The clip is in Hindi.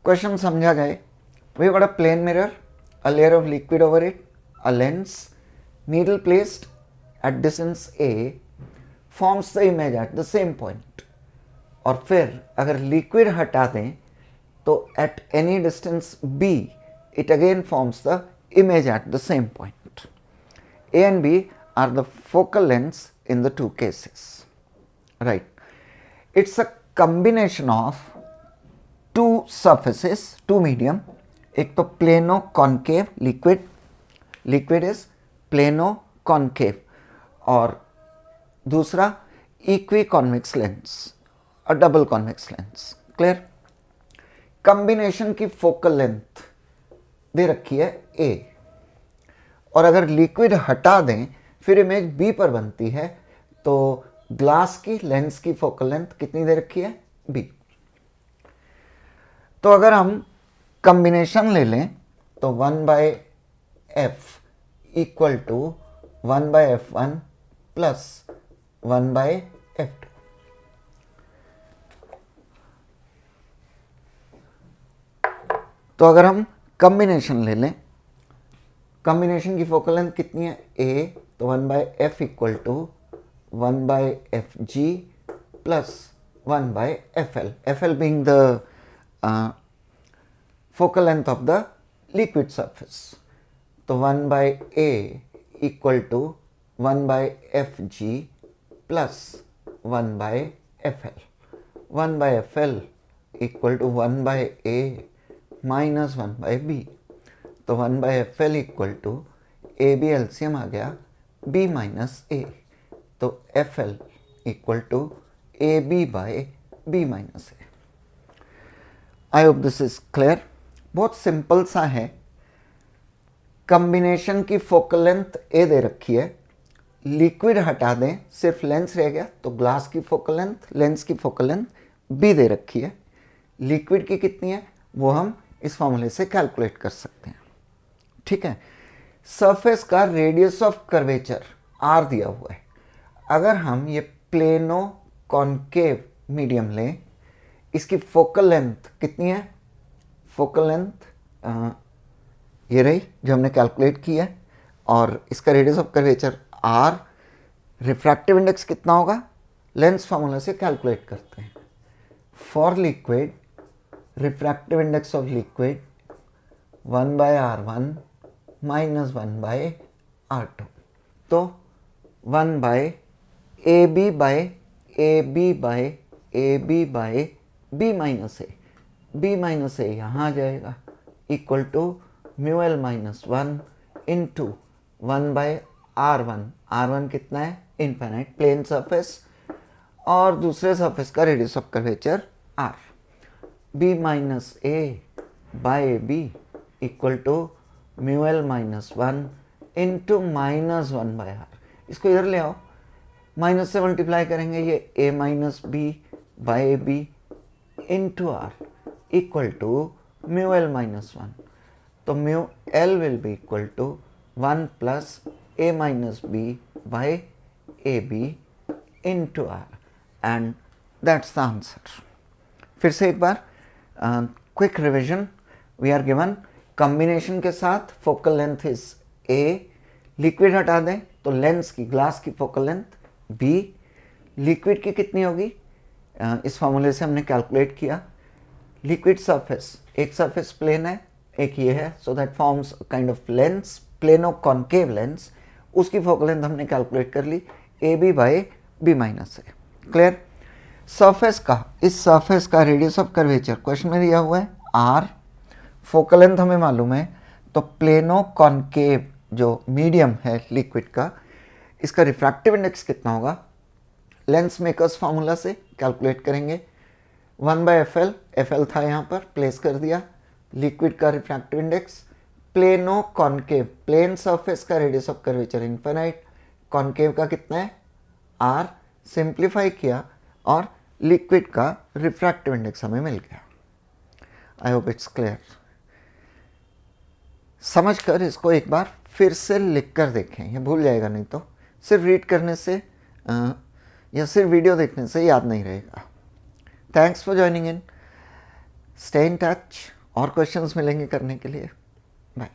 क्वेश्चन समझा जाए, we got a plane mirror, a layer of liquid over it, a lens, needle placed at distance A forms the image at the same point. और फिर अगर लिक्विड हटा दें तो at any distance B it again forms the image at the same point. A and B are the focal lengths in the two cases. Right. It's a combination of two surfaces, two medium. एक तो plano concave liquid is plano concave और दूसरा इक्वी कॉन्वेक्स लेंस और double convex lens. Clear. Combination की फोकल लेंथ दे रखी है A और अगर लिक्विड हटा दें फिर इमेज B पर बनती है तो ग्लास की लेंस की फोकल लेंथ कितनी दे रखी है B. तो अगर हम कॉम्बिनेशन ले लें तो 1/f equal to 1/f1 plus 1/f2. तो अगर हम कॉम्बिनेशन ले लें, कॉम्बिनेशन की फोकल लेंथ कितनी है A, तो 1/f equal to 1/fg plus 1/fl, fl being the focal length of the liquid surface. तो 1/a equal to 1/fg plus 1/fl, 1/fl equal to 1/a minus 1/b. तो 1/fl equal to ab LCM आ गया b माइनस a. तो fl equal to ab/b minus a. I hope this is clear. बहुत सिंपल सा है. कॉम्बिनेशन की फोकल लेंथ A दे रखी है, लिक्विड हटा दें सिर्फ लेंस रह गया तो ग्लास की फोकल लेंथ, लेंस की फोकल लेंथ B दे रखी है. लिक्विड की कितनी है वो हम इस फॉर्मूले से कैलकुलेट कर सकते हैं. ठीक है. सरफेस का रेडियस ऑफ कर्वेचर R दिया हुआ है. अगर हम ये प्लेनो कॉन्केव मीडियम लें, इसकी फोकल लेंथ कितनी है, फोकल लेंथ ये रही जो हमने कैलकुलेट की है और इसका radius of curvature R. Refractive index कितना होगा, लेंस फार्मूला से कैलकुलेट करते हैं. For liquid refractive index of liquid 1/r1 minus 1/r2. तो 1/ab/b minus a, b minus a यहाँ आ जाएगा equal to mu L minus 1 into 1/r1. r1 कितना है, इनफाइनाइट प्लेन सरफेस और दूसरे सरफेस का radius of curvature r. b minus a by b equal to mu L minus 1 into minus 1/r. इसको इधर ले आओ, माइनस से मल्टीप्लाई करेंगे ये a minus b by b into r equal to mu L minus 1. तो mu L will be equal to 1 plus a minus b by A B into R and that's the answer. फिर से एक बार quick revision. We are given combination के साथ focal length is a, liquid हटा दें तो लेंस की, ग्लास की फोकल लेंथ b. लिक्विड की कितनी होगी, इस फॉर्मूले से हमने कैलकुलेट किया. लिक्विड सरफेस, एक सरफेस प्लेन है, एक ये है, so that forms kind of lens, plano concave lens. उसकी फोकल लेंथ हमने कैलकुलेट कर ली ab/b minus a. Clear. Surface का, इस सरफेस का रेडियस ऑफ कर्वेचर क्वेश्चन में दिया हुआ है r. फोकल लेंथ हमें मालूम है तो प्लेनो कॉन्केव जो मीडियम है लिक्विड का, इसका रिफ्रैक्टिव इंडेक्स कितना होगा, लेंस मेकर्स फार्मूला से कैलकुलेट करेंगे. 1/fl, fl था यहाँ पर, प्लेस कर दिया. लिक्विड का refractive index, plano concave, plane surface का radius of curvature infinite, concave का कितना है r. सिंप्लीफाई किया और लिक्विड का रिफ्रैक्टिव इंडेक्स हमें मिल गया. I hope it's clear. समझकर इसको एक बार फिर से लिख कर देखें, ये भूल जाएगा, नहीं तो सिर्फ रीड करने से या सिर्फ वीडियो देखने से याद नहीं रहेगा. Thanks for joining in. Stay in touch. और क्वेश्चंस मिलेंगे करने के लिए। बाय।